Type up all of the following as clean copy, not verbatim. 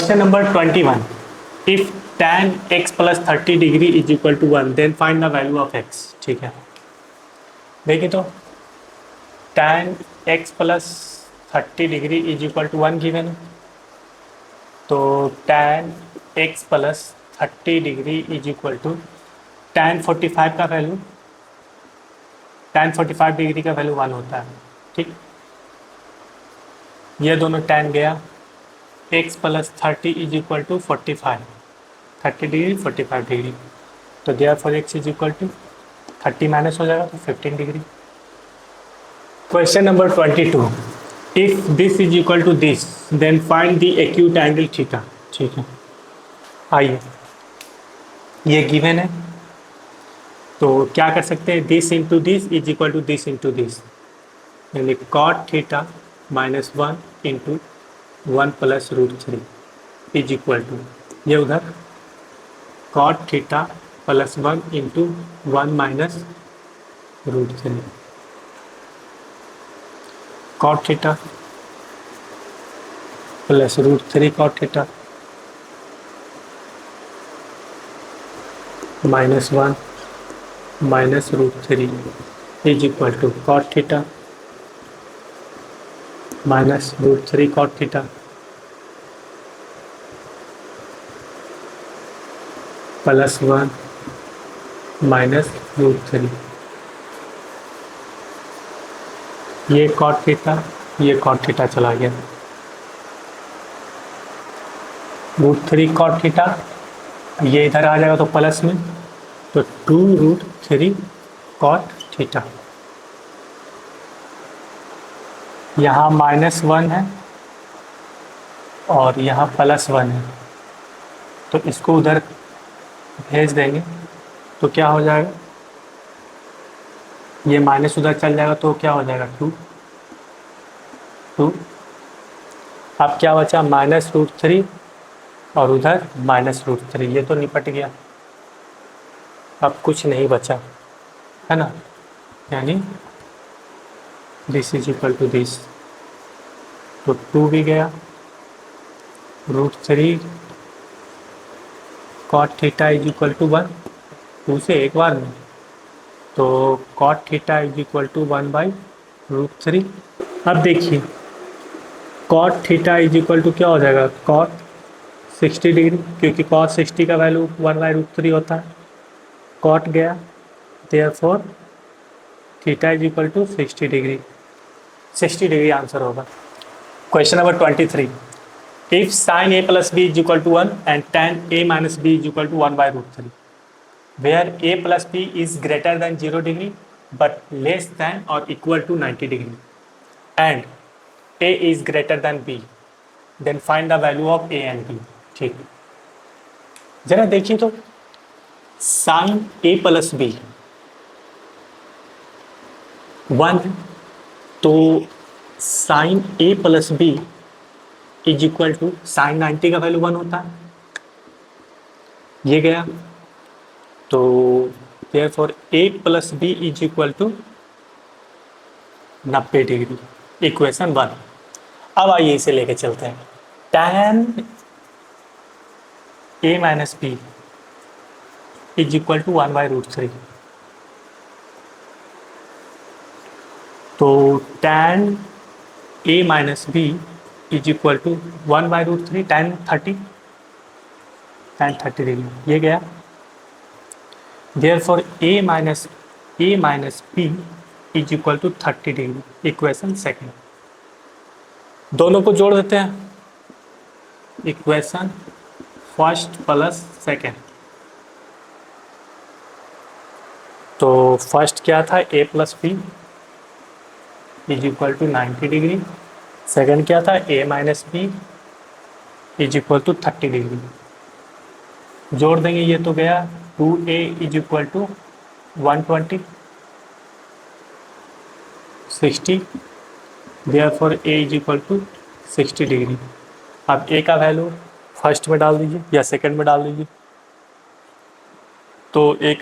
Question number 21. If tan x plus 30 degree is equal to 1 then find the value of x। ठीक है, देखिए तो tan x plus 30 degree is equal to 1 given है। तो tan x plus 30 degree is equal to tan 45 का value, tan 45 degree का value 1 होता है। ठीक, ये दोनों tan गया, x plus 30 is equal to 45, 30 degree 45 degree, तो therefore x is equal to 30 minus हो जाएगा तो 15 degree. Question number 22, if this is equal to this then find the acute angle theta. ठीक है, आइए ये गिवन है तो क्या कर सकते हैं, this into this is equal to this into this, यानी cot theta minus 1 into 1 plus root 3 is equal to, ये उधर cot theta plus 1 into 1 minus root 3, cot theta plus root 3 cot theta minus 1 minus root 3 is equal to cot theta minus root 3 cot theta plus 1 minus root 3। ये cot theta चला गया, root 3 cot theta ये इधर आ जाएगा तो plus में, तो 2 root 3 cot theta, यहाँ माइनस 1 है और यहाँ प्लस 1 है, तो इसको उधर भेज देंगे तो क्या हो जाएगा, ये माइनस उधर चल जाएगा तो क्या हो जाएगा 2। अब क्या बचा, माइनस रूट 3 और उधर माइनस रूट 3, ये तो निपट गया, अब कुछ नहीं बचा है ना, यानी this is equal to this, तो 2 भी गया, root 3 cot theta is equal to 1, 2 से एक बार में, तो cot theta is equal to 1 by root 3। अब देखिए cot theta is equal to क्या हो जाएगा, कॉट 60 डिग्री, क्योंकि कॉट 60 का वैल्यू 1 बाई रूट 3 होता है, कॉट गया, therefore theta is equal to 60 degree, 60 degree answer होगा। Question number 23, if sine a plus B is equal to 1 and tan a minus B is equal to 1 by root 3, where a plus B is greater than 0 degree but less than और equal to 90 degree and a is greater than b, then find the value of a and b। ठीक, जरा देखिए तो sine a plus B 1, तो sine a plus B is equal to sine 90 का value 1 होता है, ये गया, तो therefore a plus B is equal to 90 degree, equation 1। अब आइए इसे लेके चलते हैं, tan a minus B is equal to 1 by root 3, तो tan a minus B is equal to 1 by root 3 tan 30 degree, ये गया, therefore a minus B is equal to 30 degree, equation second. दोनों को जोड़ देते हैं, इक्वेशन फर्स्ट प्लस सेकेंड, तो first क्या था, a plus B is equal to 90 degree, second क्या था, a minus B is equal to 30 degree, जोड़ देंगे, ये तो गया 2a is equal to 120 60, therefore a is equal to 60 degree. अब a का वैल्यू फर्स्ट में डाल दीजिए या सेकंड में डाल दीजिए, तो a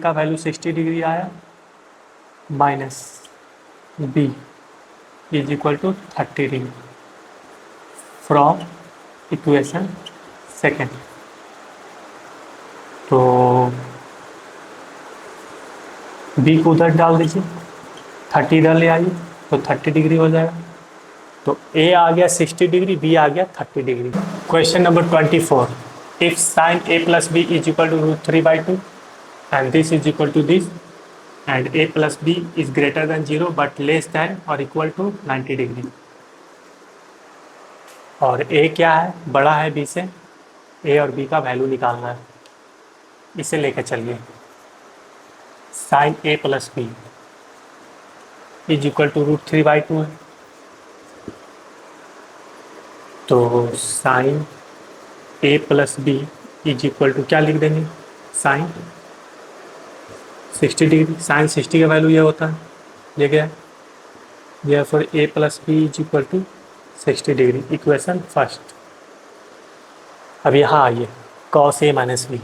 का वैल्यू 60 डिग्री आया, minus b is equal to 30 degree, from equation second. तो बी को उधर डाल दीजिए, 30 इधर ले आइए तो 30 डिग्री हो जाएगा। तो ए आ गया 60 डिग्री, बी आ गया 30 degree. Question number 24, if sine A plus B is equal to √3/2 and this is equal to this and A plus B is greater than 0 but less than और इक्वल टू 90 डिग्री। और A क्या है, बड़ा है B से, ए और B का value निकालना है। इसे लेकर चलिए, sine A plus B is equal to √3/2 है। तो sine A plus B is equal to क्या लिख देंगे, साइन 60 डिग्री। साइन 60 का वैल्यू ये होता है, ये क्या है, फिर A plus B is equal to 60 degree, equation first. अब यहाँ आइए, cos A minus B,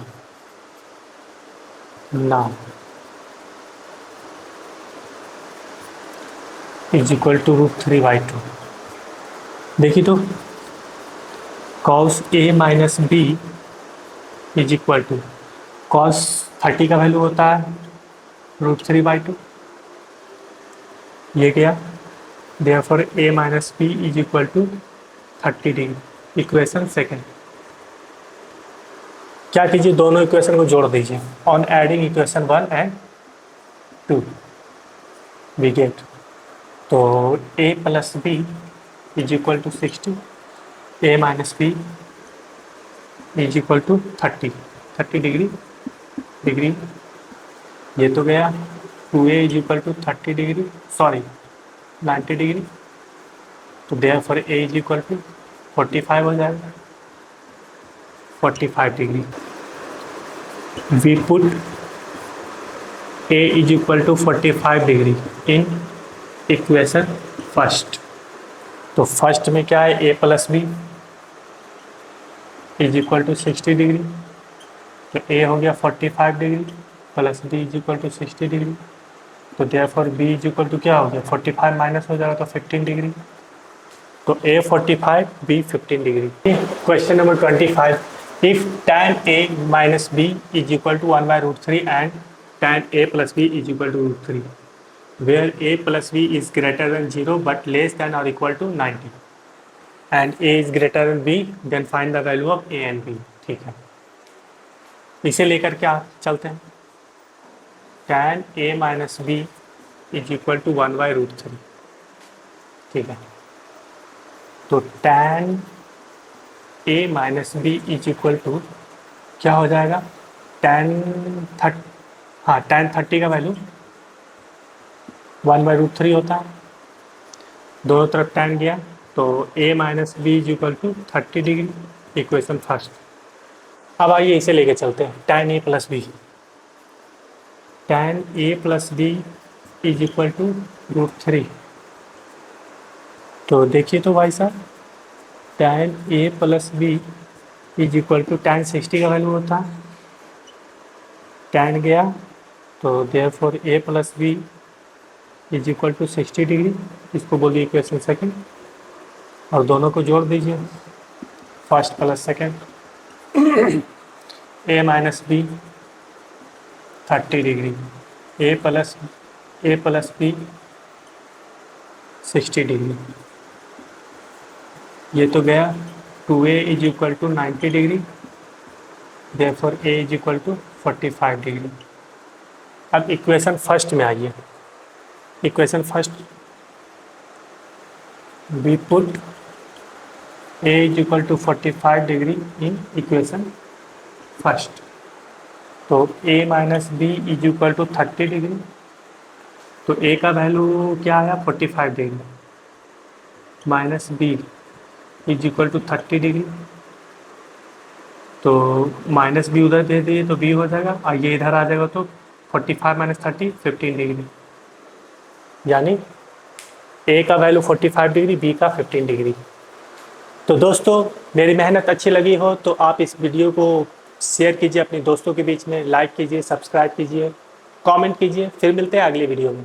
now is equal to √3/2। देखिए तो cos A minus B is equal to cos 30 का वैल्यू होता है √3/2, ये गया। Therefore A minus B is equal to 30 degree, equation second. क्या कीजिए, दोनों इक्वेशन को जोड़ दीजिए। On adding equation 1 and 2 we gate, तो A plus B is equal to 60, A minus B is equal to 30 degree, ये तो गया। 2a is equal to 30 degree, sorry 90 degree, तो therefore A is equal to 45 हो जाएगा, 45 degree. We put A is equal to 45 degree in equation first. तो first में क्या है, A plus B is equal to 60 degree, तो A हो गया 45 degree plus B is equal to 60 degree, तो therefore B is equal to क्या हो गया, 45 माइनस हो जाएगा तो 15 डिग्री, तो A 45 B 15 degree. Question number 25, if tan a minus B is equal to 1/√3 and tan a plus B is equal to √3 where a plus b is greater than 0 but less than or equal to 90 and a is greater than b, then find the value of a and b। ठीक है, इसे लेकर क्या चलते हैं, tan a minus B is equal to 1/√3। ठीक है, तो tan a minus B is equal to क्या हो जाएगा, tan 30 का वैल्यू 1/√3 होता है, दोनों तरफ tan गया, तो a minus B is equal to 30 degree, equation first. अब आइए इसे लेके चलते हैं, tan a plus B, tan a plus B is equal to √3। तो देखिए तो भाई साहब, tan a plus B is equal to tan 60 का वैल्यू होता है, tan गया, तो therefore a plus B is equal to 60 degree, इसको बोलिए इक्वेशन सेकंड, और दोनों को जोड़ दीजिए, first plus second. A minus B 30 degree, A plus B 60 degree, ये तो गया। 2a is equal to 90 degree, therefore a is equal to 45 degree. अब इक्वेशन फर्स्ट में आइए, equation first we put a is equal to 45 degree in equation first, तो a minus B is equal to 30 degree, तो a का value क्या आया 45 degree, minus b is equal to 30 degree, तो minus b उधर दे दिए तो b हो जाएगा, और ये इधर आ जाएगा तो 45 माइनस 30 15 डिग्री, यानी ए का वैल्यू 45 डिग्री, बी का 15 डिग्री। तो दोस्तों, मेरी मेहनत अच्छी लगी हो तो आप इस वीडियो को शेयर कीजिए अपने दोस्तों के बीच में, लाइक कीजिए, सब्सक्राइब कीजिए, कमेंट कीजिए। फिर मिलते हैं अगली वीडियो में।